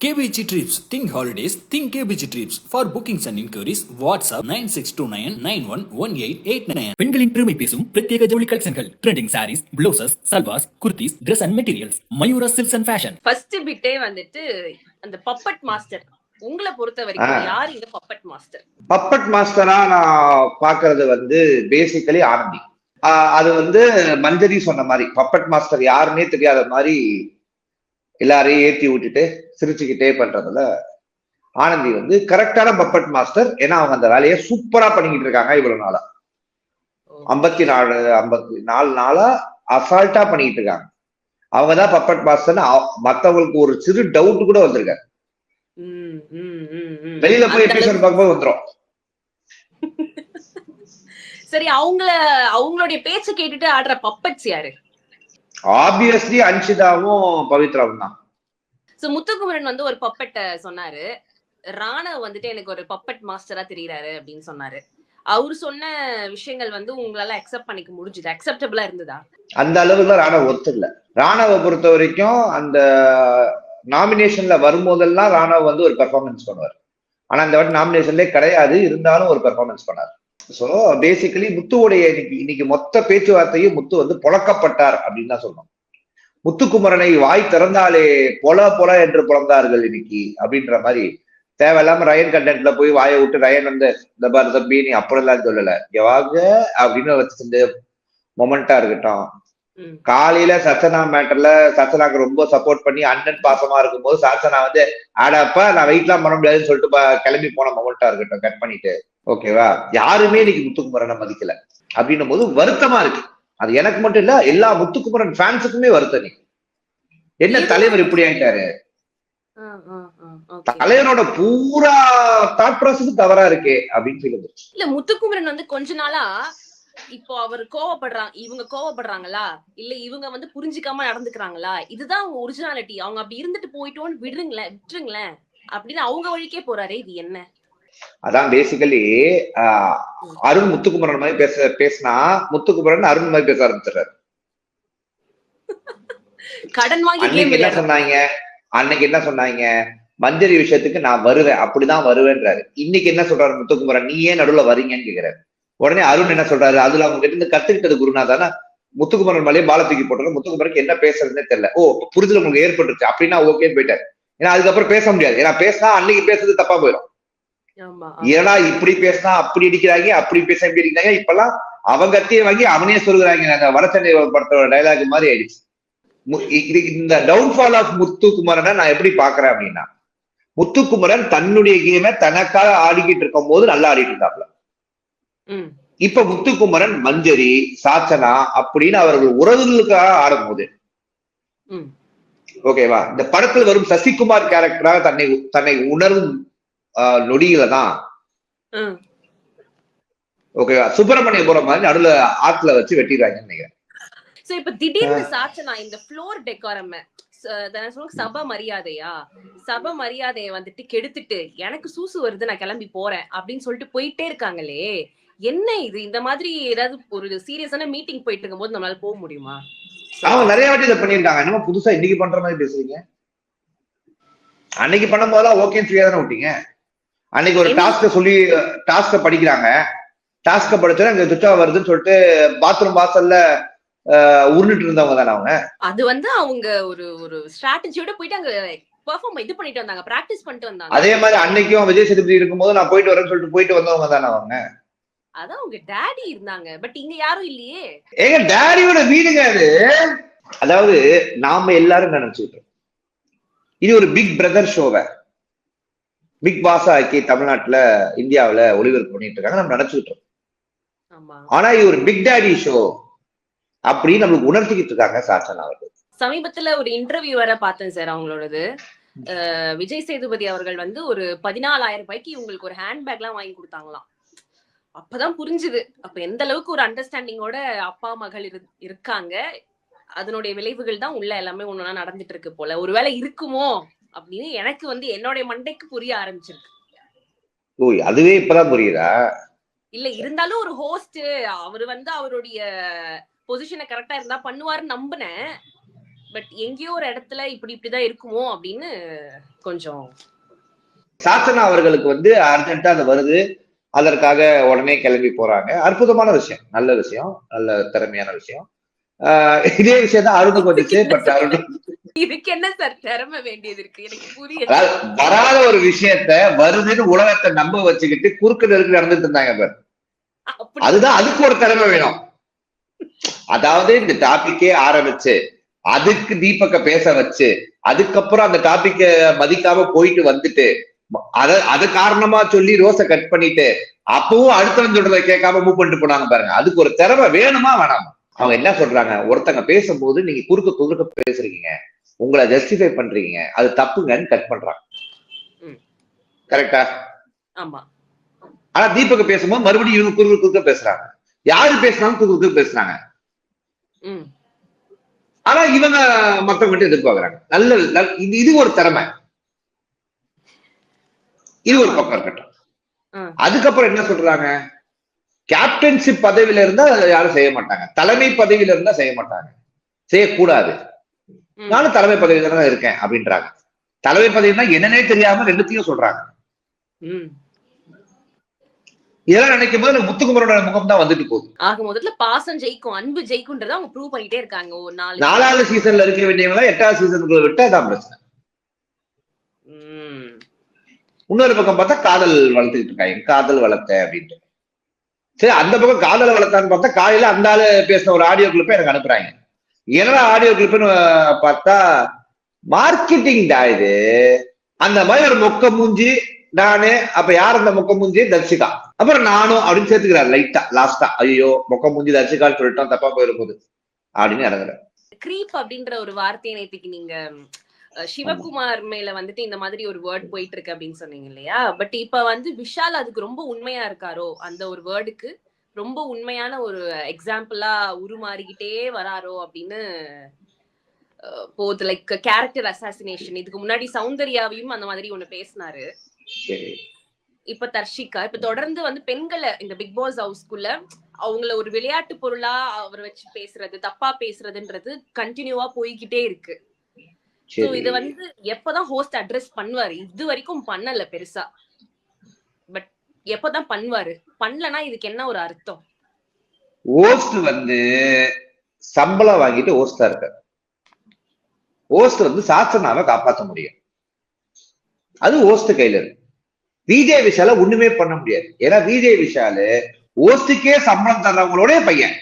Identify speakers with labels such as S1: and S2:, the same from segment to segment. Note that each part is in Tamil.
S1: KBG Trips. Think holidays. Think KBG Trips. For bookings and inquiries, WhatsApp 9629911889. பெண்களின் பெருமை பேசும் பிரத்யேக ஜவுளி கலெக்ஷன்கள், trending saris, blouses, salwars, kurtis, Dress and Materials, Mayura silks and fashion.
S2: First பிட்டே வந்துட்டு அந்த பப்பட் மாஸ்டர். உங்களை பொறுத்த வரைக்கும் யார் இந்த பப்பட் மாஸ்டர்?
S3: பப்பட் மாஸ்டரா நான் பாக்குறது பேசிக்கலி ஆனந்தி. அது மஞ்சரி சொன்ன மாதிரி பப்பட் மாஸ்டர் யாருன்னே தெரியாத மாதிரி எல்லாரையும் ஏத்தி விட்டுட்டு சிரிச்சுக்கிட்டே பண்றதுல ஆனந்தி கரெக்டான பப்பட் மாஸ்டர். ஏன்னா அவங்க அந்த வேலையை சூப்பரா பண்ணிக்கிட்டு இருக்காங்க. இவ்வளவு நாளா 54 நாளா அசால்ட்டா பண்ணிக்கிட்டு இருக்காங்க. அவங்கதான் பப்பட் மாஸ்டர். மத்தவங்களுக்கு ஒரு சிறு டவுட் கூட வந்திருக்காரு. வெளியில போய் எபிசோட் பார்க்கும்போது வந்துரும்.
S2: சரி, அவங்களுடைய பேச்சு கேட்டுட்டு ஆடுற பப்பட்ஸ் யாரு?
S3: ஆப்வியஸ்லி அன்ஷிதாவும் பவித்ராவும் தான்.
S2: சோ முத்துக்குமரன் ஒரு பப்பட்ட சொன்னாரு. ராணவ் எனக்கு ஒரு பப்பட் மாஸ்டரா தெரியறாரு அப்படின்னு சொன்னாரு. அவரு சொன்ன விஷயங்கள் உங்களால அக்செப்ட் பண்ணிக்க முடிஞ்சது? அக்செப்டபிளா இருந்ததா?
S3: அந்த அளவுக்கு ராணவ் ஒத்துக்கல. ராணவை பொறுத்த வரைக்கும் அந்த நாமினேஷன்ல வரும்போதெல்லாம் ராணவ் ஒரு பெர்ஃபார்மன்ஸ் பண்ணுவார். ஆனா இந்த வாட்டி நாமினேஷன்லே கிடையாது, இருந்தாலும் ஒரு பெர்ஃபார்மன்ஸ் பண்ணார். சோ பேசிக்கலி முத்துவுடைய இன்னைக்கு மொத்த பேச்சுவார்த்தையும் முத்து புழக்கப்பட்டார் அப்படின்னு தான் சொல்லணும். முத்துக்குமரனை வாய் திறந்தாலே பொல என்று புலந்தார்கள் இன்னைக்கு அப்படின்ற மாதிரி தேவையில்லாம ரயன் கண்டென்ட்ல போய் வாயை விட்டு ரயன் இந்த பாரு தம்பி நீ அப்படிலாம் சொல்லல எவாக அப்படின்னு வச்சு மொமெண்டா இருக்கட்டும். காலையில சச்சனா மேட்டர்ல சச்சனாக்கு ரொம்ப சப்போர்ட் பண்ணி அண்ணன் பாசமா இருக்கும்போது சச்சனா ஆடாப்பா நான் வெயிட்லாம் பண்ண முடியாதுன்னு சொல்லிட்டு கிளம்பி போன மொமெண்டா இருக்கட்டும் கட் பண்ணிட்டு. ஓகேவா? யாருமே இன்னைக்கு முத்துக்குமரனை மதிக்கல அப்படின்னும் போது வருத்தமா இருக்கு. அது எனக்கு மட்டும் இல்ல, எல்லா முத்துக்குமரன் ஃபேன்ஸுக்குமே வருத்தம். நீ என்ன தலைவர் இப்படி ஆயிட்டாரு? தலைவரோட பூரா தாட் ப்ராசஸ் தவறா இருக்கே அப்படின்னு சொல்லி
S2: இல்ல. முத்துக்குமரன் கொஞ்ச நாளா இப்போ அவர் இவங்க கோவப்படுறாங்களா இல்ல இவங்க புரிஞ்சுக்காம நடந்துக்கிறாங்களா, இதுதான் அவங்க ஒரிஜினாலிட்டி. அவங்க அப்படி இருந்துட்டு போயிட்டோன்னு விட்டுருங்களேன் அப்படின்னு அவங்க வழிக்கே போறாரு. இது என்ன?
S3: அதான் பேசிக்கலி அருண் முத்துக்குமரன் மாதிரி பேசினா முத்துக்குமரன் அருண் மாதிரி பேச ஆரம்பிச்சிடறாரு.
S2: கடன் வாங்கி
S3: அன்னைக்கு என்ன சொன்னாங்க மஞ்சரி விஷயத்துக்கு நான் வருவேன், அப்படிதான் வருவேன்றாரு. இன்னைக்கு என்ன சொல்றாரு முத்துக்குமரன், நீ ஏன் நடுவுல வரீங்கன்னு கேக்குறாரு. உடனே அருண் என்ன சொல்றாரு, அதுல அவங்க கிட்ட இருந்து கத்துக்கிட்டது குருநாதானா முத்துக்குமரன் மேலேயே பால தூக்கி போட்டு முத்துக்குமரனுக்கு என்ன பேசுறதுன்னே தெரியல. ஓ புரிதல் உங்களுக்கு ஏற்பட்டுருச்சு அப்படின்னா ஓகேன்னு போயிட்டாரு. ஏன்னா அதுக்கப்புறம் பேச முடியாது. ஏன்னா பேசினா அன்னைக்கு பேசுறது தப்பா போயிடும். ஏன்னா இப்படி பேசினா அப்படி அடிக்கிறாங்க, அப்படி பேச எப்படி அடிக்கிறாங்க. இப்பெல்லாம் அவங்க கத்தியை வாங்கி அவனே சொல்லுறாங்க. வடச்சென்னை படத்தோட டைலாக் மாதிரி ஆயிடுச்சு. இந்த டவுன்ஃபால் ஆஃப் முத்துக்குமரனை நான் எப்படி பாக்குறேன் அப்படின்னா, முத்துக்குமரன் தன்னுடைய கேமை தனக்காக ஆடிக்கிட்டு இருக்கும் போது நல்லா ஆடிட்டு இருந்தாப்ல. இப்ப முத்துக்குமரன் மஞ்சரி சாச்சனா அப்படின்னு அவர்கள் உறவுகளுக்காக ஆடும் போது ஓகேவா, இந்த படத்துல வரும் சசிகுமார் கேரக்டராக தன்னை உணரும் நொடியில தான் ஓகேவா சுப்பிரமணியபுரம் மாதிரி நடுவுல ஆத்துல வச்சு வெட்டிடுறாங்கன்னு நினைக்கிறேன்.
S2: சோ இப்ப திடீர்னு சாச்சனா இந்த ஃப்ளோர் டெக்காரம் சபை மரியாதைய கெடுத்துட்டு எனக்கு சூசு வருது நான் கிளம்பி போறேன் அப்படின்னு சொல்லிட்டு போயிட்டே இருக்காங்களே, என்ன இது? இந்த மாதிரி ஏதாவது ஒரு சீரியஸான மீட்டிங் போயிட்டு இருக்கும் போது நம்மளால போக முடியுமா?
S3: அவங்க நிறைய வாட்டி இதை பண்ணிருக்காங்க. என்னமோ புதுசா இன்னைக்கு பண்ற மாதிரி பேசுறீங்க. அன்னைக்கு பண்ணும் போதெல்லாம் ஓகே ஃப்ரீயா தானே விட்டீங்க. அன்னைக்கு ஒரு டாஸ்க படிக்கிறாங்க. டாஸ்க படிச்சா அங்க துச்சா வருதுன்னு சொல்லிட்டு பாத்ரூம் வாசல்ல உருண்டுட்டு இருந்தவங்க தானே அவங்க.
S2: அது அவங்க ஒரு ஸ்ட்ராட்டஜியோட போயிட்டு அங்க பெர்ஃபார்ம் இது பண்ணிட்டு வந்தாங்க, பிராக்டிஸ் பண்ணிட்டு வந்தாங்க.
S3: அதே மாதிரி அன்னைக்கும் விஜய் சேதுபதி இருக்கும்போது நான் போயிட்டு வரேன்னு சொல்லிட்டு போயிட்டு வந்தவங்க தானே அவங்க.
S2: அதான் உங்க டாடி இருந்தாங்க, பட் இங்க யாரும் இல்லையே.
S3: ஏங்க டாடியோட வீடுங்க அது. அதாவது நாம எல்லாரும் நினைச்சுக்கிட்டோம் இது ஒரு பிக் பிரதர் ஷோவை பிக் பாஸ் ஆக்கி தமிழ்நாட்டுல இந்தியாவில ஒளிபரப்பு பண்ணிட்டு இருக்காங்க நம்ம நினைச்சுக்கிட்டோம். ஆனா இது ஒரு பிக் டாடி ஷோ அப்படின்னு நம்மளுக்கு உணர்த்திக்கிட்டு இருக்காங்க சாச்சனா அவர்கள்.
S2: சமீபத்துல ஒரு இன்டர்வியூ வர பார்த்தேன் சார் அவங்களோடது. விஜய் சேதுபதி அவர்கள் ஒரு 14,000 ரூபாய்க்கு உங்களுக்கு ஒரு ஹேண்ட்பேக் எல்லாம் வாங்கி கொடுத்தாங்களாம். அப்பதான் புரிஞ்சுது அப்ப எந்த அளவுக்கு ஒரு அண்டர்ஸ்டாண்டிங்கோட அப்பா மகள் இருக்காங்க. அதனுடைய விளைவுகள் தான் உள்ள எல்லாமே ஒண்ணுனா நடந்துட்டு இருக்கு போல. ஒருவேளை இருக்குமோ அப்படின்னு எனக்கு என்னுடைய மண்டைக்கு புரிய ஆரம்பிச்சிருக்கு.
S3: அதுவே இப்பதான் புரியுதா?
S2: இல்ல இருந்தாலும் ஒரு ஹோஸ்ட் அவரு அவருடைய பொசிஷனை கரெக்டா இருந்தா பண்ணுவாருன்னு நம்பினேன். பட் எங்கேயோ ஒரு இடத்துல இப்படிதான் இருக்குமோ அப்படின்னு கொஞ்சம்
S3: சாச்சனா அவர்களுக்கு வந்து அர்ஜென்ட்டா அது வருது, அதற்காக உடனே கிளம்பி போறாங்க. அற்புதமான விஷயம், நல்ல விஷயம், நல்ல திறமையான விஷயம். இதே விஷயம் தான் அருணுக்கு வந்துச்சு. பட் அருண்
S2: இதுக்கு என்ன சார் திறமை வேண்டியது இருக்கு எனக்கு புரியல.
S3: வராத ஒரு விஷயத்த வருதுன்னு உலகத்தை நம்ப வச்சுக்கிட்டு குறுக்கு நெருக்கு நடந்துட்டு இருந்தாங்க பாரு. அதுதான், அதுக்கு ஒரு திறமை வேணும். அதாவது இந்த டாபிக்கே ஆரம்பிச்சு அதுக்கு தீபக்க பேச வச்சு அதுக்கப்புறம் அந்த டாபிக்க மதிக்காம போயிட்டு வந்துட்டு அத காரணமா சொல்லி ரோஸை கட் பண்ணிட்டு அப்பவும் அடுத்தவன் சொல்றதை கேட்காம மூவ் பண்ணிட்டு போனாங்க பாருங்க. அதுக்கு ஒரு திறமை வேணுமா வேணாமா? அவங்க என்ன சொல்றாங்க, ஒருத்தங்க பேசும்போது நீங்க குறுக்க பேசுறீங்க, உங்களை ஜஸ்டிஃபை பண்றீங்க, அது தப்புங்கன்னு கட் பண்றாங்க. கரெக்டா?
S2: ஆமா.
S3: ஆனா தீபக்க பேசும்போது மறுபடியும் இவங்க குறுக்க பேசுறாங்க. யாரு பேசினாலும் குறுக்க பேசுறாங்க. ஆனா இவங்க மத்தவங்க எதிர்பார்க்கறாங்க. நல்ல இது ஒரு திறமை. இது ஒரு பக்கம் இருக்கட்டும். அதுக்கப்புறம் என்ன சொல்றாங்க, கேப்டன்ஷிப் பதவியில இருந்தா யாரும் செய்ய மாட்டாங்க, தலைமை பதவியில இருந்தா செய்ய மாட்டாங்க, செய்யக்கூடாது. நானும் தலைமை பதவியில தான் இருக்கேன் அப்படின்றாங்க. தலைமை பதவினா என்னன்னே தெரியாம ரெண்டுத்தையும் சொல்றாங்க. இதெல்லாம் நினைக்கும் போது முத்துக்குமரோட முகம் தான் வந்துட்டு போகுது.
S2: ஆக முதல்ல பாசம் ஜெயிக்கும், அன்பு ஜெயிக்கும்ன்றத அவங்க ப்ரூவ் பண்ணிட்டே இருக்காங்க.
S3: 4வது சீசன்ல இருக்க வேண்டியவங்க 8வது சீசனுக்குள்ள விட்டா தான் பிரச்சனை. இன்னொரு பக்கம் பார்த்தா காதல் வளர்த்துக்கிட்டு இருக்காங்க, காதல் வளர்த்த அப்படின்ட்டு. சரி, அந்த பக்கம் காதல் வளர்த்தான்னு பார்த்தா காலையில அந்த ஆளு பேசின ஒரு ஆடியோ கிளிப்பை எனக்கு அனுப்புறாங்க. என்னடா ஆடியோ கிளிப்னு பார்த்தா மார்க்கெட்டிங் தான் இது. அந்த மாதிரி ஒரு மொக்க மூஞ்சி நானு, அப்ப யார் அந்த மொக்க மூஞ்சி? தர்ஷிகா. அப்புறம் நானும் அப்படின்னு சேர்த்துக்கிறாரு லைட்டா லாஸ்டா. ஐயோ மொக்க மூஞ்சி தர்ஷிகான்னு சொல்லிட்டோம், தப்பா போயிருப்போது அப்படின்னு இறங்குறாரு.
S2: கிரீப் அப்படின்ற ஒரு வார்த்தையை நேற்றுக்கு நீங்க சிவகுமார் மேல வந்துட்டு இந்த மாதிரி ஒரு வேர்ட் போயிட்டு இருக்கு அப்படின்னு சொன்னீங்க இல்லையா? பட் இப்ப வந்து விஷால் அதுக்கு ரொம்ப உண்மையா இருக்காரோ, அந்த ஒரு வேர்டுக்கு ரொம்ப உண்மையான ஒரு எக்ஸாம்பிளா உருமாறிக்கிட்டே வராரோ அப்படின்னு போது. Like character assassination. இதுக்கு முன்னாடி சௌந்தர்யாவையும் அந்த மாதிரி ஒண்ணு பேசினாரு. இப்ப தர்ஷிகா இப்ப தொடர்ந்து வந்து பெண்களை இந்த பிக் பாஸ் ஹவுஸ்க்குள்ள அவங்கள ஒரு விளையாட்டு பொருளா அவர் வச்சு பேசுறது, தப்பா பேசுறதுன்றது கண்டினியூவா போய்கிட்டே இருக்கு. சோ இத வந்து எப்பதான் ஹோஸ்ட் அட்ரஸ் பண்ணுவாரு? இது வரைக்கும் பண்ணல பெருசா, பட் எப்பதான் பண்ணுவாரு? பண்ணலனா இதுக்கு என்ன ஒரு அர்த்தம்?
S3: ஹோஸ்ட் வந்து சம்பளம் வாங்கிட்டு ஹோஸ்டா இருக்காரு. ஹோஸ்ட் வந்து சாசனாவை காப்பாற்ற முடியும், அது ஹோஸ்ட் கையில இருக்கு. விஜய் விஷால ஒண்ணுமே பண்ண முடியாது. ஏன்னா விஜய் விஷாலு ஹோஸ்டுக்கே சம்பளம் தர்றவங்களோட பையன்,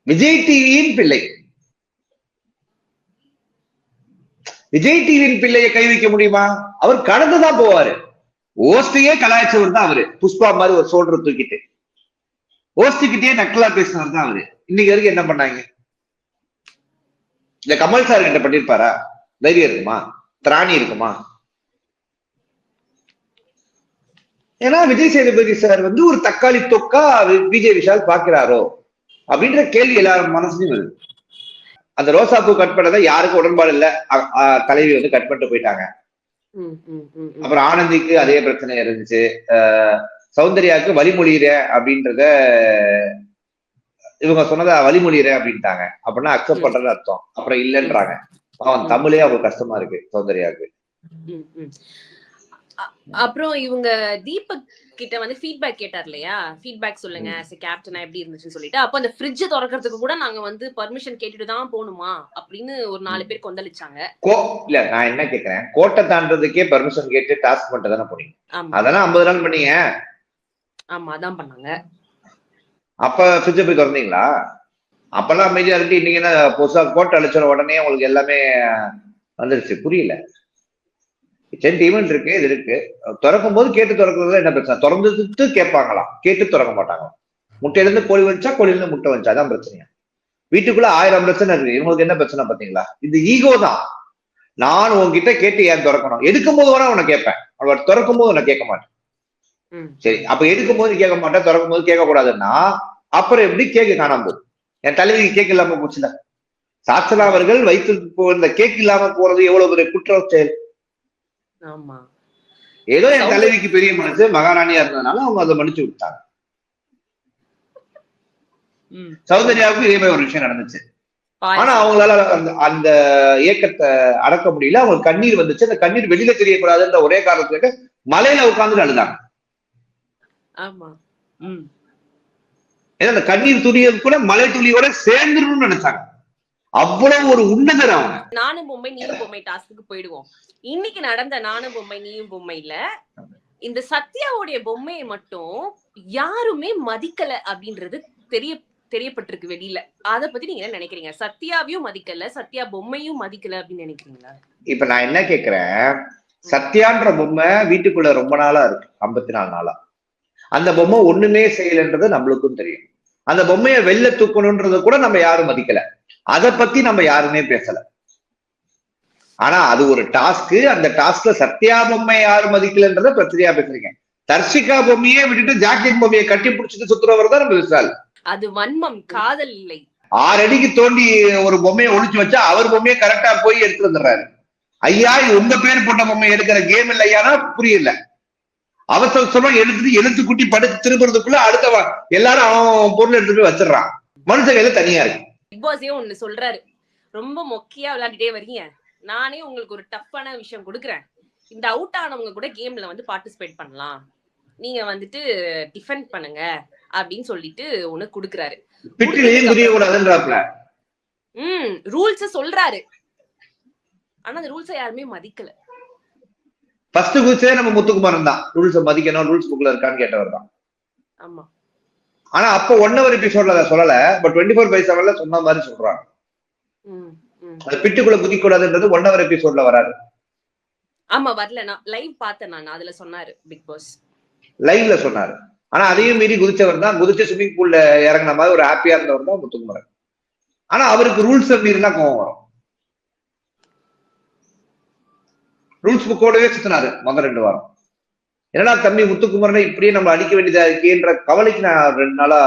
S3: விஜய் டிவியின் பிள்ளை. விஜய் டிவியின் பிள்ளையை கை வைக்க முடியுமா? அவர் கடந்துதான் போவாரு. ஹோஸ்டையே கலாய்ச்சவர் தான் அவரு. புஷ்பா மாதிரி ஒரு சோல்டரை தூக்கிட்டு ஹோஸ்டுக்கிட்டே நக்கலா பேசினவர் தான் அவரு. இன்னைக்கு வரைக்கும் என்ன பண்ணாங்க? இந்த கமல் சார் கிட்ட பண்ணிருப்பாரா? தைரியம் இருக்குமா? திராணி இருக்குமா? ஏன்னா விஜய் சேதுபதி சார் வந்து ஒரு தக்காளி தொக்கா விஜய் விஷால் பாக்குறாரோ அப்படின்ற கேள்வி எல்லாரும் மனசுலயும் வருது. அந்த ரோசாப்பூ கட் பண்ணதை யாருக்கும் உடன்பாடு இல்ல, தலைவி வந்து கட் பண்ணிட்டு போயிட்டாங்க. அப்புறம் ஆனந்திக்கு அதே பிரச்சனை இருந்துச்சு. சௌந்தர்யாவுக்கு வழிமொழியிற அப்படின்றத இவங்க சொன்னதை வழிமொழியிற அப்படின்ட்டாங்க. அப்படின்னா அக்செப்ட் பண்றது அர்த்தம். அப்புறம் இல்லைன்றாங்க. அவன் தமிழே அவங்களுக்கு கஷ்டமா இருக்கு சௌந்தர்யாவுக்கு.
S2: அப்புறம் இவங்க தீபக் கிட்ட வந்து ஃபீட்பேக் கேட்டார் இல்லையா? ஃபீட்பேக் சொல்லுங்க as a கேப்டனா எப்படி இருந்துச்சுன்னு சொல்லிட்டு. அப்ப அந்த ஃப்ரிட்ஜ் திறக்கிறதுக்கு கூட நாங்க வந்து பர்மிஷன் கேட்டுட்டு தான் போகணுமா அப்படின்னு ஒரு 4 பேர் கொந்தளிச்சாங்க.
S3: இல்ல நான் என்ன கேக்குறேன், கோட்டை தாண்டதுக்கே பர்மிஷன் கேட்டு டாஸ்க் பண்ணிட்டு தானே போனீங்க? அதெல்லாம் 50 நாள் பண்ணீங்க.
S2: ஆமா, அதான் பண்ணாங்க.
S3: அப்ப ஃப்ரிட்ஜ் போய் திறந்தீங்களா? அப்பெல்லாம் அமைதியா இருக்கு. இன்னைக்கு என்ன புதுசா கோட்டை அழிச்ச உடனே உங்களுக்கு எல்லாமே வந்துருச்சு? புரியல. ஈவென்ட் இருக்கு, இது இருக்கு. திறக்கும் போது கேட்டு திறக்கிறது என்ன பிரச்சனை? திறந்துட்டு கேட்பாங்களாம், கேட்டு திறக்க மாட்டாங்க. முட்டையில இருந்து கோழி வந்துச்சா, கோழில இருந்து முட்டை வந்துச்சா, அதான் பிரச்சனையா. வீட்டுக்குள்ள 1000 பிரச்சனை இருக்கு. இவங்களுக்கு என்ன பிரச்சனை பாத்தீங்களா? இது ஈகோ தான். நான் உன்கிட்ட கேட்டு ஏன் திறக்கணும்? எடுக்கும் போது வேணா உன்னை கேட்பேன், அவர் திறக்கும் போது உன்னை கேட்க மாட்டேன். சரி, அப்ப எடுக்கும் போது கேட்க மாட்டேன், திறக்கும் போது கேட்க கூடாதுன்னா அப்புறம் எப்படி கேக்கு காணாம போகுது? என் தலைவிக்கு கேக் இல்லாம போச்சுல. சாச்சனா அவர்கள் வைத்து போயிருந்த கேக் இல்லாம போறது எவ்வளவு பெரிய குற்ற செயல். ஏதோ என் தலைவிக்கு பெரிய மனசு, மகாராணியா இருந்ததுனால அவங்க அதை மன்னிச்சு விட்டாங்க. சௌந்தர்யாவுக்கு இதே மாதிரி ஒரு விஷயம் நடந்துச்சு. ஆனா அவங்களால அந்த ஏக்கத்தை அடக்க முடியல. அவங்களுக்கு கண்ணீர் வந்துச்சு. அந்த கண்ணீர் வெளியில தெரியக்கூடாதுன்ற ஒரே காரணத்துக்கு மலையில உட்கார்ந்து அழுதாங்க.
S2: ஆமா.
S3: ஏன்னா அந்த கண்ணீர் துளியை கூட மலை துளியோட சேர்ந்துடணும்னு நினைச்சாங்க. அவ்வளவு ஒரு உன்னதர் அவங்க.
S2: நானும் பொம்மை நீயும் பொம்மை டாஸ்க்கு போயிடுவோம். இன்னைக்கு நடந்த நானும் பொம்மை நீயும் பொம்மையில இந்த சத்யாவுடைய பொம்மையை மட்டும் யாருமே மதிக்கல அப்படின்றது தெரியப்பட்டிருக்கு வெளியில. அத பத்தி நீங்க என்ன நினைக்கிறீங்க? சத்யாவையும் மதிக்கல, சத்யா பொம்மையும் மதிக்கல அப்படின்னு நினைக்கிறீங்களா?
S3: இப்ப நான் என்ன கேக்குறேன், சத்யான்ற பொம்மை வீட்டுக்குள்ள ரொம்ப நாளா இருக்கு, 54 நாளா. அந்த பொம்மை ஒண்ணுமே செய்யலன்றது நம்மளுக்கும் தெரியும். அந்த பொம்மையை வெளில தூக்கணும்ன்றது கூட நம்ம யாரும் மதிக்கல. அதை பத்தி நம்ம யாருமே பேசல. ஆனா அது ஒரு டாஸ்க். அந்த டாஸ்க்ல சத்யா பொம்மை யாரும் மதிக்கலன்றத பிரச்சனையா பேசுறீங்க. தர்ஷிகா பொம்மையே விட்டுட்டு ஜாக்லின் பொம்மையை கட்டி பிடிச்சிட்டு சுத்துறவர் தான் நம்ம விசால்.
S2: அது வன்மம், காதல் இல்லை. 6
S3: அடிக்கு தோண்டி ஒரு பொம்மையை ஒழிச்சு வச்சா அவர் பொம்மையை கரெக்டா போய் எடுத்து வந்துடுறாரு. ஐயா இது உங்க பேர் போட்ட பொம்மை எடுக்கிற கேம் இல்லையானா புரியல. அவசரமா எழுத்து குட்டி படுத்து திரும்புறதுக்குள்ள அடுத்த எல்லாரும் அவன் பொருள் எடுத்து போய் வச்சிடறான். மனுஷ கையில தனியா இருக்கு.
S2: பிக் பாஸே ஒண்ணு சொல்றாரு, ரொம்ப மொக்கையா விளையாடிட்டே வரீங்க, நானே உங்களுக்கு ஒரு டஃப்பான விஷயம் கொடுக்குறேன், இந்த அவுட் ஆனவங்க கூட கேம்ல வந்து பார்ட்டிசிபேட் பண்ணலாம், நீங்க வந்துட்டு டிஃபெண்ட் பண்ணுங்க அப்படின்னு சொல்லிட்டு ஒண்ணு குடுக்குறாரு. ரூல்ஸ் சொல்றாரு. ஆனா அந்த ரூல்ஸை யாருமே மதிக்கல.
S3: ஃபர்ஸ்ட் குச்சே நம்ம முத்துக்குமாரன் தான் ரூல்ஸ் மதிக்கணும், ரூல்ஸ் புக்ல இருக்கான்னு கேட்டவர் தான்.
S2: ஆமா.
S3: ஆனா அப்ப 1 hour எபிசோட்ல அதை சொல்லல. பட் 24/7 சொன்ன மாதிரி சொல்றாங்க. அது பிட்டுக்குள்ள குதிக்க கூடாதுன்றது 1 hour எபிசோட்ல வராது.
S2: ஆமா வரல. நான் லைவ் பார்த்தேன். நான் அதுல சொன்னாரு பிக் பாஸ்.
S3: லைவ்ல சொன்னாரு. ஆனா அதையும் மீறி குதிச்சவர் தான். குதிச்சு ஸ்விமிங் பூல்ல இறங்கின மாதிரி ஒரு ஹாப்பியா இருந்தவர் தான் முத்துக்குமாரன். ஆனா அவருக்கு ரூல்ஸ் மீறினா கோவம் வரும். ரூல்ஸ் புக்கோடவே சுத்தினாரு முதல் 2 வாரம். என்னடா தம்பி முத்துக்குமரனை இப்படியே நம்ம அடிக்க வேண்டியதா இருக்கேன்ற கவலைக்கு நான் 2 நாளா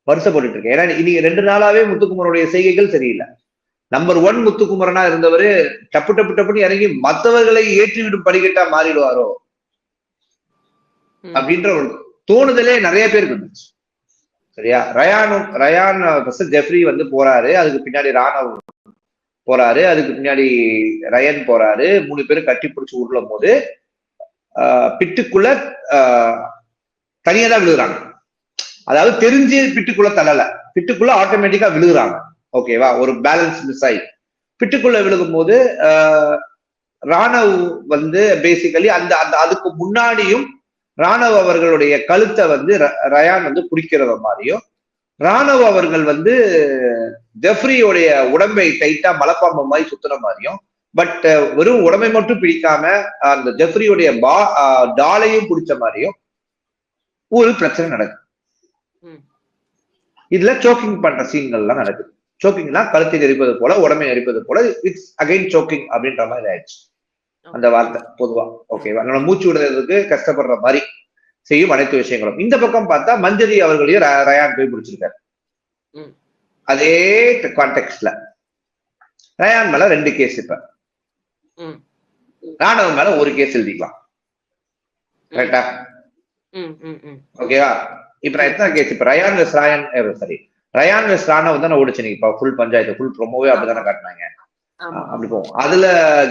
S3: வருஷப்பட்டு இருக்கேன். ஏன்னா இன்னைக்கு 2 நாளாவே முத்துக்குமரனுடைய செய்கைகள் சரியில்லை. நம்பர் 1 முத்துக்குமரனா இருந்தவரு டப்பு டப்பு டப்புன்னு இறங்கி மற்றவர்களை ஏற்றிவிடும் படிக்கட்டா மாறிடுவாரோ அப்படின்ற ஒரு தோணுதலே நிறைய பேருக்கு இருந்துச்சு. சரியா? ரயான் ஜெஃப்ரி வந்து போறாரு, அதுக்கு பின்னாடி ராணவ் போறாரு, அதுக்கு பின்னாடி ரயன் போறாரு. 3 பேரும் கட்டி பிடிச்சு உருளும் போது பிட்டுக்குள்ள தனியா தான் விழுகுறாங்க. அதாவது தெரிஞ்சு பிட்டுக்குள்ள தள்ளல, பிட்டுக்குள்ள ஆட்டோமேட்டிக்கா விழுகுறாங்க. ஓகேவா? ஒரு பேலன்ஸ் மிஸ் ஆகி பிட்டுக்குள்ள விழுகும் போது ராணவ் வந்து பேசிக்கலி அந்த அதுக்கு முன்னாடியும் ராணவ் அவர்களுடைய கழுத்தை வந்து ரயான் வந்து குடிக்கிறத மாதிரியும், ராணவ் அவர்கள் வந்து ஜெஃப்ரியோடைய உடம்பை டைட்டா மலைப்பாம்பு மாதிரி சுத்துற மாதிரியும், பட் வெறும் உடம்பை மட்டும் பிடிக்காம அந்த ஜெஃப்ரியோடைய டாலையும் பிடிச்ச மாதிரியும் ஒரு பிரச்சனை நடக்குது. இதுல சோக்கிங் பண்ற சீன்கள்லாம் நடக்குது. சோக்கிங்னா கழுத்தை எரிப்பது போல, உடம்பை எரிப்பது போல, இட்ஸ் அகைன் சோக்கிங் அப்படின்ற மாதிரி ஆயிடுச்சு அந்த வார்த்தை பொதுவா. ஓகேவா? நம்ம மூச்சு விடுறதுக்கு கஷ்டப்படுற மாதிரி செய்யும் அனைத்து விஷயங்களும். இந்த பக்கம் பார்த்தா மஞ்சரி அவர்களையும் ரயான் போய் பிடிச்சிருக்காரு. அதே கான்டெக்ட்ல ரயான் மேல 2 கேஸ், இப்ப ராணவ் மேல 1 கேஸ் எழுதிக்கலாம். கரெக்டா? ஓகேவா? இப்ப எத்தனை கேஸ்? இப்ப ரயான் வெஸ் ராணவ் தான் ஓடிச்சு. இப்ப ஃபுல் பஞ்சாயத்து, ஃபுல் ப்ரோமோவே அப்படித்தானே காட்டினாங்க. அப்படி போவோம். அதுல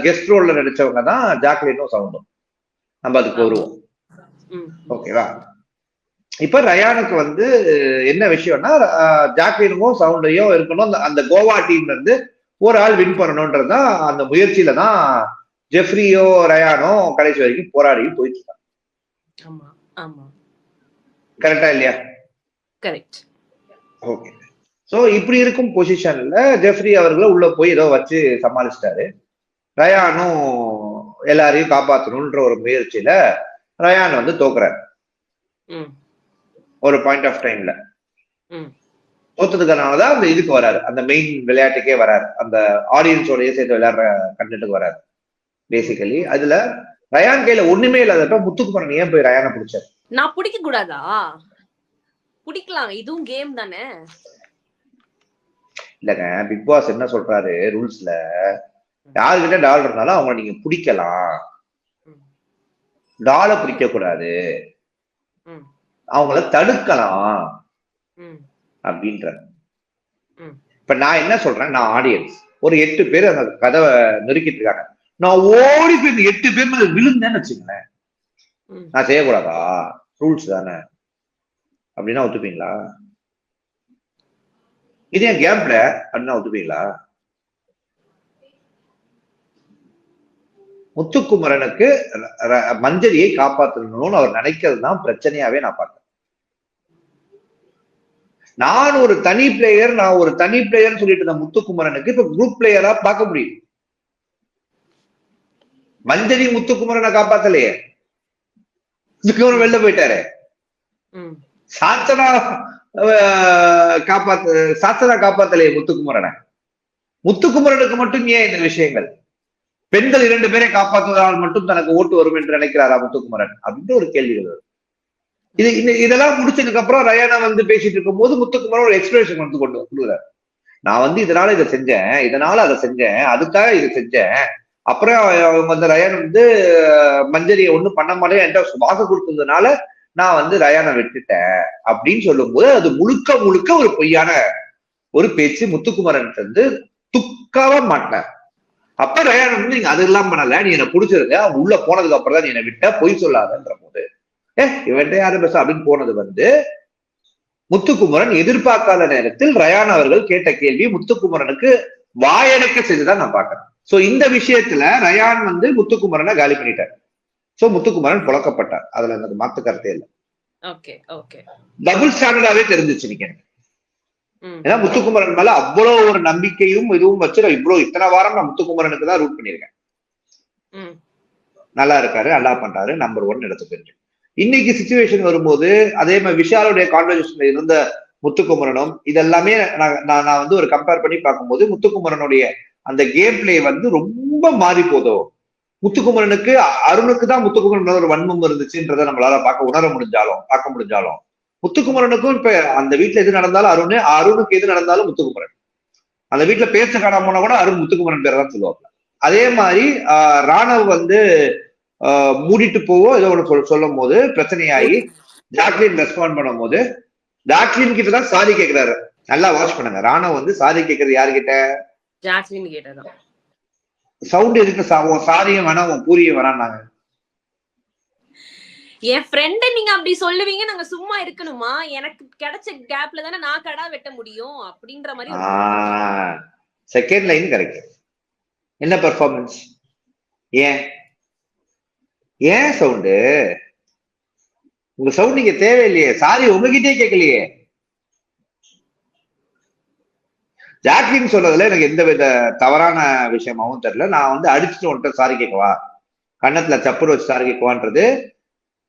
S3: கெஸ்ட் ரோல்ல நடிச்சவங்க தான் ஜாக்லினும் சவுண்டும். நம்ம அதுக்கு வருவோம். ஓகேவா? இப்ப ரயானுக்கு வந்து என்ன விஷயம்னா, ஜாக்லினுக்கும் சவுண்டையும் இருக்கணும். அந்த கோவா டீம்ல இருந்து ஒரு ஆள் வின் பண்ணணும்ன்றதுதான் அந்த முயற்சியில தான் ஜெஃப்ரியோ ரயானோ கடைசி வரைக்கும் போராடி போயிட்டு இருக்காங்க. கரெக்டா இல்லையா?
S2: கரெக்ட்.
S3: ஓகே. சோ இப்படி இருக்கும் பொசிஷன்ல ஜெஃப்ரி அவர்களை உள்ள போய் ஏதோ வச்சு சமாளிச்சிட்டாரு. ரயானும் எல்லாரையும் காப்பாற்றணும்ன்ற ஒரு முயற்சியில ரயான் வந்து தோக்குறாரு. ஒரு பாயிண்ட் ஆஃப் டைம்ல தோத்ததுக்கானதான் அந்த இதுக்கு வராரு, அந்த மெயின் விளையாட்டுக்கே வராரு, அந்த ஆடியன்ஸோடய சேர்த்து விளையாடுற கண்டென்ட்டுக்கு வராரு. பேசிக்கலி அதுல ரயான் கையில ஒண்ணுமே இல்லாதப்ப முத்துக்குமரன் ஏன் போய் ரயானை பிடிச்சாரு?
S2: நான் பிடிக்க கூடாதா? பிடிக்கலாம், இதுவும் கேம் தானே.
S3: இல்லங்க, பிக் பாஸ் என்ன சொல்றாரு ரூல்ஸ்ல, யாருக்கிட்ட டால் இருந்தாலும் அவங்க நீங்க பிடிக்கலாம், டாலை பிடிக்க கூடாது, அவங்கள தடுக்கலாம் அப்படின்ற. இப்ப நான் என்ன சொல்றேன், நான் ஆடியன்ஸ் ஒரு 8 பேர் அந்த கதவை நெருக்கிட்டு இருக்காங்க, நான் ஓடி போய் இந்த 8 பேர் மேல விழுந்தேன்னு வச்சுங்களேன், நான் செய்யக்கூடாதா? ரூல்ஸ் தானே அப்படின்னா ஒத்துப்பீங்களா? இது என் கேம் பிளே அப்படின்னா ஒத்துப்பீங்களா? முத்துக்குமரனுக்கு மஞ்சரியை காப்பாற்றணும்னு அவர் நினைக்கிறது தான் பிரச்சனையாவே நான் பார்க்கிறேன். நான் ஒரு தனி பிளேயர் சொல்லிட்டு இருந்த முத்துக்குமரனுக்கு இப்ப குரூப் பிளேயரா பார்க்க முடியும். மஞ்சரி முத்துக்குமரனை காப்பாத்தலையே, முத்துக்குமரன் வெளில போயிட்டாரு. சாத்தனா காப்பாத்தலையே முத்துக்குமரனை. முத்துக்குமரனுக்கு மட்டும் ஏன் இந்த விஷயங்கள்? பெண்கள் 2 பேரை காப்பாற்றுவதால் மட்டும் தனக்கு ஓட்டு வரும் என்று நினைக்கிறாரா முத்துக்குமரன் அப்படின்னு ஒரு கேள்விகள் வரும். இதெல்லாம் முடிச்சதுக்கு அப்புறம் ரயானா வந்து பேசிட்டு இருக்கும் போது முத்துக்குமரன் ஒரு எக்ஸ்பிரஷன் வந்து கொண்டு கொடுக்குறாரு. நான் இதனால இதை செஞ்சேன், இதனால அதை செஞ்சேன், அதுக்காக இதை செஞ்சேன். அப்புறம் அவங்க வந்து ரயான் வந்து மஞ்சரியை ஒண்ணும் பண்ண மாட்டேன் என்கிட்ட வாக்கு கொடுத்ததுனால நான் ரயானை விட்டுட்டேன் அப்படின்னு சொல்லும் போது அது முழுக்க முழுக்க ஒரு பொய்யான ஒரு பேச்சு. முத்துக்குமரன் துக்காவ மாட்டார். அப்ப ரயான் நீங்க அதெல்லாம் பண்ணல, நீ என்ன புடிச்சிருக்க, உள்ள போனதுக்கு அப்புறம் தான் நீ என்ன விட்ட, பொய் சொல்லாதன்ற போது இவன்ட்ட யாரு பேச அப்படின்னு போனது முத்துக்குமரன் எதிர்பார்க்காத நேரத்தில் ரயான் அவர்கள் கேட்ட கேள்வி முத்துக்குமரனுக்கு வாயடக்க செய்துதான் நான் பாக்குறேன். சோ இந்த விஷயத்துல ரயான் முத்துக்குமரனை காலி பண்ணிட்டார். சோ முத்துக்குமரன் புழக்கப்பட்டார். அதுல எனக்கு மாத்து கருத்தே இல்லை. டபுள் ஸ்டாண்டர்டாவே தெரிஞ்சிச்சு நீங்க. ஏன்னா முத்துக்குமரன் மேல அவ்வளவு ஒரு நம்பிக்கையும் இதுவும் வச்சு இத்தனை வாரம் நான் முத்துக்குமரனுக்கு தான் ரூட் பண்ணிருக்கேன். நல்லா இருக்காரு, நல்லா பண்றாரு, நம்பர் 1 இடத்துக்கு. இன்னைக்கு சிச்சுவேஷன் வரும்போது அதே மாதிரி விஷாலுடைய கான்வர்சேஷன்ல இருந்த முத்துக்குமரனும் இதெல்லாமே நான் ஒரு கம்பேர் பண்ணி பார்க்கும்போது முத்துக்குமரனுடைய அந்த கேம் பிளே ரொம்ப மாறி போதோ. முத்துக்குமரனுக்கு அருணுக்கு தான் முத்துக்குமரன் ஒரு வன்மம் இருந்துச்சுன்றதை நம்மளால பார்க்க முடிஞ்சாலும் முத்துக்குமரனுக்கும் இப்ப அந்த வீட்டுல எது நடந்தாலும் அருணுக்கு எது நடந்தாலும் முத்துக்குமரன். அந்த வீட்டுல பேச காணாம போனா கூட அருண் முத்துக்குமரன் பேரை தான் சொல்லுவாங்க. அதே மாதிரி ராணவ் மூடிட்டு போவோ ஏதோ ஒண்ணு சொல்லும் போது பிரச்சனையாகி ஜாக்லின் ரெஸ்பாண்ட் பண்ணும் போது ஜாக்லின் கிட்டதான் சாரி கேட்கிறாரு. நல்லா வாட்ச் பண்ணுங்க. ராணவ் சாரி கேட்கறது யாருக்கிட்ட?
S2: ஜாக்லின் கிட்டதான்.
S3: சவுண்ட் எதுக்கு சாரியும் வேணாம் உன் பூரியும் வேணாம்னாங்க.
S2: என் ஃப்ரெண்ட நீங்க அப்படி சொல்லுவீங்க, நாங்க சும்மா இருக்கணுமா? எனக்கு கிடைச்ச கேப்ல தானே நான் கடா வெட்ட முடியும் அப்படின்ற மாதிரி.
S3: Second line correct. என்ன பெர்ஃபார்மன்ஸ்? ஏன் சவுண்டு? உங்க சவுண்ட் நீங்க தேவையில்லையே. சாரி உங்ககிட்டே கேட்கலையே. ஜாக்லின் சொல்றதுல எனக்கு எந்த வித தவறான விஷயமாவும் தெரியல. நான் அடிச்சுட்டு வந்துட்டு சாரி கேட்கவா, கண்ணத்துல சப்புரு வச்சு சாரி கேட்கவான்றது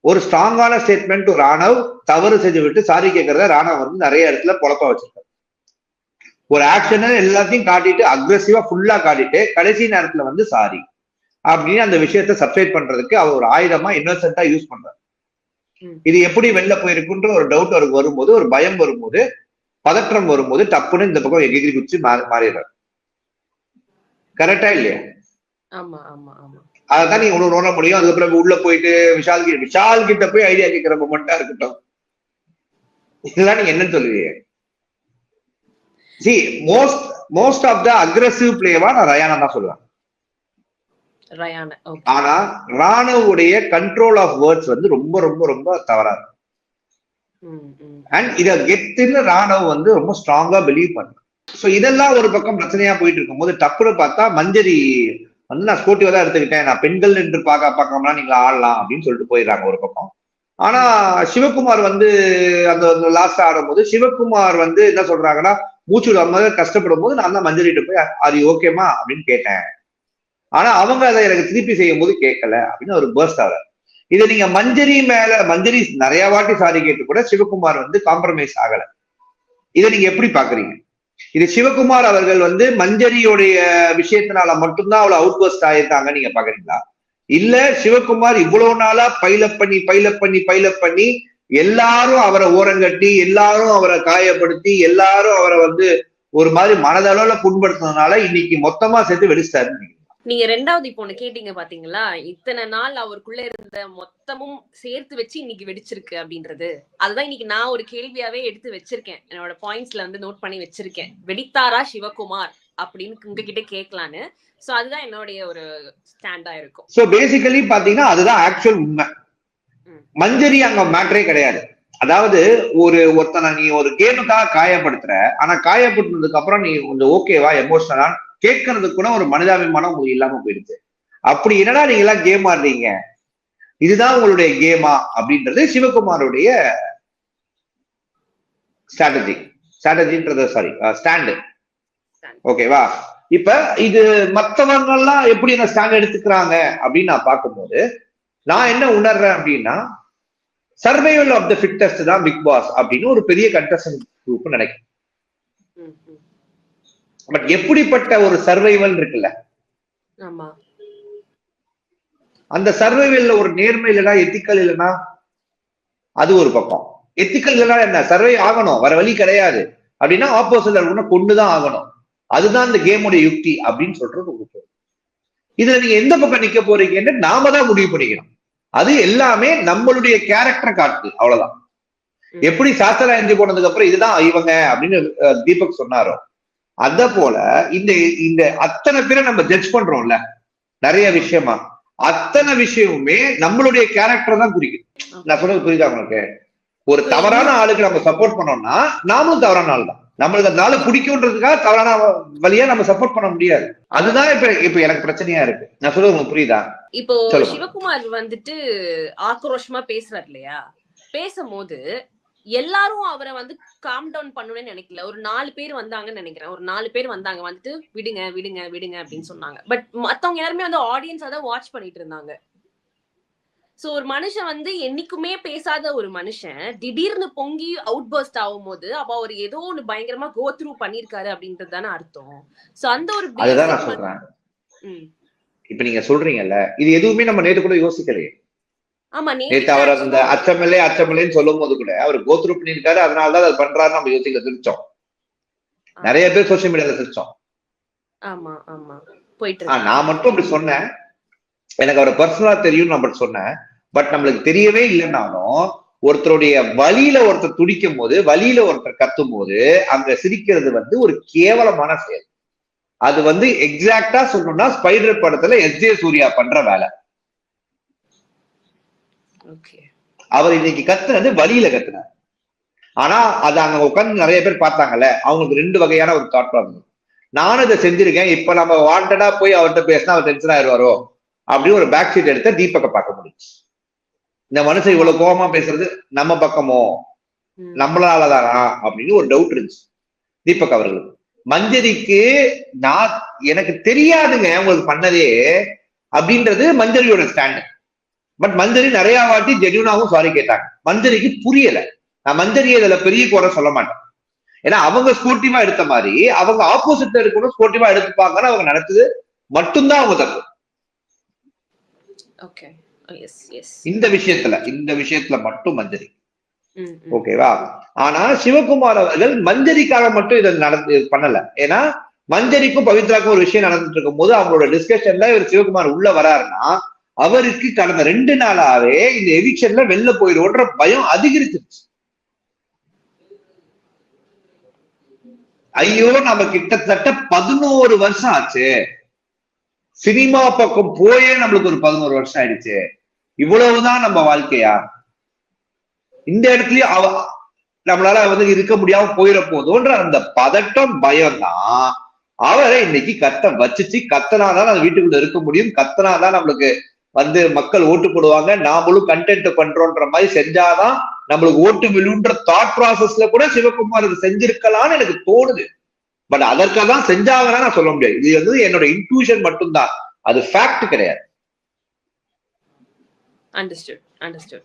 S3: ஒரு ஸ்ட்ராங்கான ஸ்டேட்மெண்ட். ஒரு ராணவ் தவறு செஞ்சு விட்டு சாரி கேட்கறத ராணவ் நிறைய இடத்துல பொழப்பா வச்சிருக்காரு. ஒரு ஆக்ஷன் எல்லாத்தையும் காட்டிட்டு அக்ரெசிவா ஃபுல்லா காட்டிட்டு கடைசி நேரத்துல சாரி அப்படின்னு அந்த விஷயத்த சப்ஸ்டைட் பண்றதுக்கு அவர் ஒரு ஆயுதமா இன்னோசென்ட்டா யூஸ் பண்றாரு. இது எப்படி வெளில போயிருக்குன்ற ஒரு டவுட் அவருக்கு வரும்போது, ஒரு பயம் வரும்போது, பதற்றம் வரும்போது டப்புன்னு இந்த பக்கம் எகிரி குச்சி மாறிடுறாரு. கரெக்டா இல்லையா? அதான் நீங்க உணர முடியும். அதுக்கப்புறம் உள்ள போயிட்டு விஷால் கிட்ட போய் ஐடியா கேட்கிற மொமெண்டா இருக்கட்டும். இதெல்லாம் நீங்க என்னன்னு சொல்லுவீங்க? மோஸ்ட் ஆஃப் த அக்ரெசிவ் பிளேவா நான் ரயானா தான் சொல்லுவேன். ஆனா ராணுவுடைய கண்ட்ரோல் ஆஃப் வேர்ட்ஸ் ரொம்ப ரொம்ப ரொம்ப தவறா இருக்கு. அண்ட் இத கெத்துன்னு ராணுவ ரொம்ப ஸ்ட்ராங்கா பிலீவ் பண்ணு. சோ இதெல்லாம் ஒரு பக்கம் பிரச்சனையா போயிட்டு இருக்கும் போது டப்புன்னு பார்த்தா மஞ்சரி நான் ஸ்போர்ட்டிவா தான் எடுத்துக்கிட்டேன், நான் பெண்கள் என்று பார்க்காமலாம் நீங்க ஆடலாம் அப்படின்னு சொல்லிட்டு போயிடுறாங்க ஒரு பக்கம். ஆனா சிவகுமார் அந்த லாஸ்ட் ஆடும் போது சிவகுமார் என்ன சொல்றாங்கன்னா, மூச்சு விடாம கஷ்டப்படும் போது நான் தான் மஞ்சரிட்டு போய் அது ஓகேமா அப்படின்னு கேட்டேன். ஆனா அவங்க அதை எனக்கு திருப்பி செய்யும் போது கேட்கல அப்படின்னு ஒரு பர்ஸ்ட் ஆகிறார். இதை நீங்க மஞ்சரி நிறைய வாட்டி சாரி கேட்டு கூட சிவகுமார் காம்ப்ரமைஸ் ஆகல. இதை நீங்க எப்படி பாக்குறீங்க? இது சிவகுமார் அவர்கள் மஞ்சரியோடைய விஷயத்தினால மட்டும்தான் அவ்வளவு அவுட் பர்ஸ்ட் ஆயிருக்காங்க நீங்க பாக்குறீங்களா? இல்ல சிவகுமார் இவ்வளவு நாளா பைலப் பண்ணி எல்லாரும் அவரை ஓரங்கட்டி, எல்லாரும் அவரை காயப்படுத்தி, எல்லாரும் அவரை ஒரு மாதிரி மனதளவுல புண்படுத்தினதுனால இன்னைக்கு மொத்தமா சேர்த்து வெடிச்சிட்டாருன்னு நினைக்கிறீங்களா?
S2: நீங்க ரெண்டாவது இப்போ ஒண்ணு கேட்டீங்க பாத்தீங்களா, இத்தனை நாள் அவருக்குள்ள இருந்த மொத்தமும் சேர்த்து வச்சு இன்னைக்கு வெடிச்சிருக்கு அப்படின்றது. அதுதான் இன்னைக்கு நான் ஒரு கேள்வியாவே எடுத்து வச்சிருக்கேன். என்னோட பாயிண்ட்ஸ்ல வந்து நோட் பண்ணி வச்சிருக்கேன். வெடித்தாரா சிவகுமார் அப்படின்னு உங்ககிட்ட கேட்கலான்னு. சோ அதுதான் என்னுடைய ஒரு ஸ்டாண்டா இருக்கும்.
S3: சோ பேசிக்கலி பாத்தீங்கன்னா அதுதான் ஆக்சுவல் உண்மை. மஞ்சரி அங்க மேட்டரே கிடையாது. அதாவது ஒருத்தனை நீ ஒரு கேமுக்காக காயப்படுத்துற, ஆனா காயப்படுத்துனதுக்கு அப்புறம் நீ கொஞ்சம் ஓகேவா எமோஷனலா கேட்கறதுக்கு கூட ஒரு மனிதாபிமானம் உங்களுக்கு இல்லாம போயிடுச்சு. அப்படி என்னடா நீங்க எல்லாம் கேம் ஆடுறீங்க, இதுதான் உங்களுடைய கேமா அப்படின்றது சிவகுமாருடைய ஸ்ட்ராட்டஜின்றது ஸ்டாண்டு. ஓகேவா? இப்ப இது மற்றவங்க எல்லாம் எப்படி இந்த ஸ்டாண்ட் எடுத்துக்கிறாங்க அப்படின்னு நான் பார்க்கும்போது நான் என்ன உணர்றேன் அப்படின்னா, சர்வைவல் ஆஃப் த ஃபிட்டஸ்ட் தான் பிக் பாஸ் அப்படின்னு ஒரு பெரிய கண்டஸ்டன்ட் குரூப் நினைக்கிறேன். பட் எப்படிப்பட்ட ஒரு சர்வைவல் இருக்குல்ல, அந்த சர்வைவல்ல ஒரு நேர்மை இல்லைன்னா, எத்திக்கல் இல்லைன்னா அது ஒரு பக்கம். எத்திக்கல் இல்லைன்னா என்ன, சர்வை ஆகணும், வர வழி கிடையாது அப்படின்னா ஆப்போசிட்ல கொண்டுதான் ஆகணும், அதுதான் இந்த கேமுடைய யுக்தி அப்படின்னு சொல்றது ஒரு. இதுல நீங்க எந்த பக்கம் நிக்க போறீங்கன்னு நாம தான் முடிவு பண்ணிக்கணும். அது எல்லாமே நம்மளுடைய கேரக்டர் காட்டு, அவ்வளவுதான். எப்படி சாஸ்திரா எஞ்சி போனதுக்கு அப்புறம் இதுதான் இவங்க அப்படின்னு தீபக் சொன்னாரோ, அத போல இந்த அத்தனை பேரை நம்ம ஜட்ஜ் பண்றோம்ல நிறைய விஷயமா, அத்தனை விஷயமுமே நம்மளுடைய கேரக்டர் தான் குறிக்கும். நான் சொல்றது புரியுதா உங்களுக்கு? ஒரு தவறான ஆளுக்கு நம்ம சப்போர்ட் பண்ணோம்னா நாமளும் தவறான ஆள் தான். நம்மளுக்கு அந்த ஆளு பிடிக்கும்ன்றதுக்காக தவறான வழியா நம்ம சப்போர்ட் பண்ண முடியாது. அதுதான் இப்ப எனக்கு பிரச்சனையா இருக்கு. நான் சொல்றது உங்களுக்கு புரியுதா?
S2: இப்போ சிவகுமார் வந்துட்டு ஆக்ரோஷமா பேசுறாரு இல்லையா, பேசும்போது எல்லாரும் அவரை வந்து காம் டவுன் பண்ணணும்னு நினைக்கல. ஒரு 4 பேர் வந்தாங்கன்னு நினைக்கிறேன். ஒரு 4 பேர் வந்தாங்க, வந்துட்டு விடுங்க விடுங்க விடுங்க அப்படின்னு சொன்னாங்க. பட் மத்தவங்க எல்லாருமே வந்து ஆடியன்ஸ் அதான் வாட்ச் பண்ணிட்டு இருந்தாங்க. சோ ஒரு மனுஷன் வந்து என்னைக்குமே பேசாத ஒரு மனுஷன் திடீர்னு பொங்கி அவுட் பர்ஸ்ட் ஆகும் போது அப்ப அவர் ஏதோ ஒண்ணு பயங்கரமா கோ த்ரூ பண்ணிருக்காரு அப்படின்றது தானே அர்த்தம். சோ அந்த ஒரு
S3: அதுதான் நான் சொல்றேன். இப்ப நீங்க சொல்றீங்கல்ல, இது எதுவுமே நம்ம நேத்து கூட யோசிக்கலையே.
S2: ஆமா,
S3: நேத்து அவர் அந்த அச்சமில்லைன்னு சொல்லும் போது கூட அவர் கோ த்ரூ பண்ணிருக்காரு, அதனாலதான் அதை பண்றாரு நம்ம யோசிக்கல, சிரிச்சோம். நிறைய பேர் சோசியல் மீடியால சிரிச்சோம்.
S2: ஆமா ஆமா போயிட்டு
S3: நான் மட்டும் அப்படி சொன்னேன், எனக்கு அவரை பர்சனலா தெரியும் நான் சொன்னேன். பட் நம்மளுக்கு தெரியவே இல்லைன்னாலும் ஒருத்தருடைய வழியில ஒருத்தர் துடிக்கும் போது, வழியில ஒருத்தர் கத்தும் போது அங்க சிரிக்கிறது வந்து ஒரு கேவலமான செயல். அது வந்து எக்ஸாக்டா சொல்லணும்னா ஸ்பைடர் படத்துல எஸ்.ஜே. சூர்யா பண்ற வேலை. அவர் இன்னைக்கு கத்துனது வழியில கத்துனார். ஆனா அது அங்க உட்காந்து நிறைய பேர் பார்த்தாங்கல்ல, அவங்களுக்கு 2 வகையான ஒரு தாட் ப்ராசஸ். நானும் இதை செஞ்சிருக்கேன், இப்ப நம்ம வாண்டடா போய் அவர்கிட்ட பேசினா அவர் டென்ஷன் ஆயிடுவாரோ அப்படின்னு ஒரு பேக் சீட் எடுத்த தீபக்கை பார்க்க முடியும். இந்த மனுஷன் இவ்வளவு கோபமா பேசுறது நம்ம பக்கமோ, நம்மளாலதானா அப்படின்னு ஒரு டவுட் இருந்துச்சு தீபக் அவர்களுக்கு. மஞ்சரிக்கு நான் எனக்கு தெரியாதுங்க உங்களுக்கு பண்ணதே அப்படின்றது மஞ்சரியோட ஸ்டாண்ட். பட் மஞ்சரி நிறைய வாட்டி ஜென்யூனாவும் சாரி கேட்டாங்க. மஞ்சரிக்கு புரியல. நான் மஞ்சரியை இதுல பெரிய குறை சொல்ல மாட்டேன். ஏன்னா அவங்க ஸ்போர்ட்டிவா எடுத்த மாதிரி அவங்க ஆப்போசிட்ல இருக்கணும் ஸ்போர்ட்டிவா எடுத்துப்பாங்கன்னு அவங்க நடத்துது மட்டும்தான் அவங்க தப்பு. இந்த விஷயத்துல மட்டும் மஞ்சரி ஓகேவா. ஆனா சிவகுமார் அவர்கள் மஞ்சரிக்காக மட்டும் இதை பண்ணல. ஏன்னா மஞ்சரிக்கும் பவித்ராக்கும் ஒரு விஷயம் நடந்துட்டு இருக்கும் போது அவங்களோட டிஸ்கஷன்ல இவர் சிவகுமார் உள்ள வராருன்னா அவருக்கு கடந்த 2 நாளாவே இந்த எவிக்ஷன்ல வெளில போயிடுவோன்ற பயம் அதிகரிச்சிருச்சு. ஐயோ நம்ம கிட்டத்தட்ட 11 வருஷம் ஆச்சு, சினிமா பக்கம் போயே நம்மளுக்கு ஒரு 11 வருஷம் ஆயிடுச்சு, இவ்வளவுதான் நம்ம வாழ்க்கையா, இந்த இடத்துலயும் நம்மளால வந்து இருக்க முடியாம போயிட போதோன்ற அந்த பதட்டம் பயம் தான் அவரை இன்னைக்கு கத்த வச்சுச்சு. கத்தனாதான் அது வீட்டுக்குள்ள இருக்க முடியும், கத்தனாதான் நம்மளுக்கு வந்து மக்கள் ஓட்டு போடுவாங்க, நாமளும் கண்டென்ட் பண்றோன்ற மாதிரி செஞ்சாதான் நம்மளுக்கு ஓட்டு விழுன்ற தாட் ப்ராசஸ்ல கூட சிவகுமார் இது செஞ்சிருக்கலாம்னு எனக்கு தோணுது. பட் அதற்காக தான் செஞ்சாங்கன்னா நான் சொல்ல முடியாது. இது வந்து என்னோட இன்ட்யூஷன் மட்டும்தான், அது ஃபேக்ட் கிடையாது.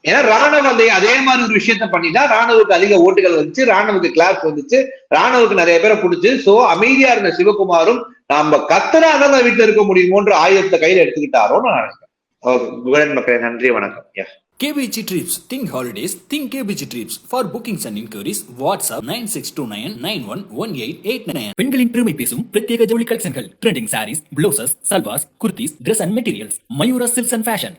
S3: ஏன்னா ராணுவ அதே மாதிரி ஒரு விஷயத்த பண்ணிதான் ராணுவுக்கு அதிக ஓட்டுகள் வந்துச்சு, ராணுவுக்கு கிளாஸ் வந்துச்சு, ராணுவுக்கு நிறைய பேரை பிடிச்சு. சோ அமைதியா இருந்த சிவகுமாரும் நம்ம கத்தனாதான் வீட்டுல இருக்க முடியுமோன்ற ஆயுதத்தை கையில எடுத்துக்கிட்டாரோன்னு நான் நினைக்கிறேன். மக்களே நன்றி, வணக்கம்.
S1: KBG Trips. Think holidays. Think KBG Trips. For bookings and inquiries, WhatsApp 9629911889. பெண்களின் பெருமை பேசும் பிரத்யேக ஜவுளி கலெக்ஷன்கள், trending saris, blouses, salwars, kurtis, Dress and Materials, Mayura silks and fashion.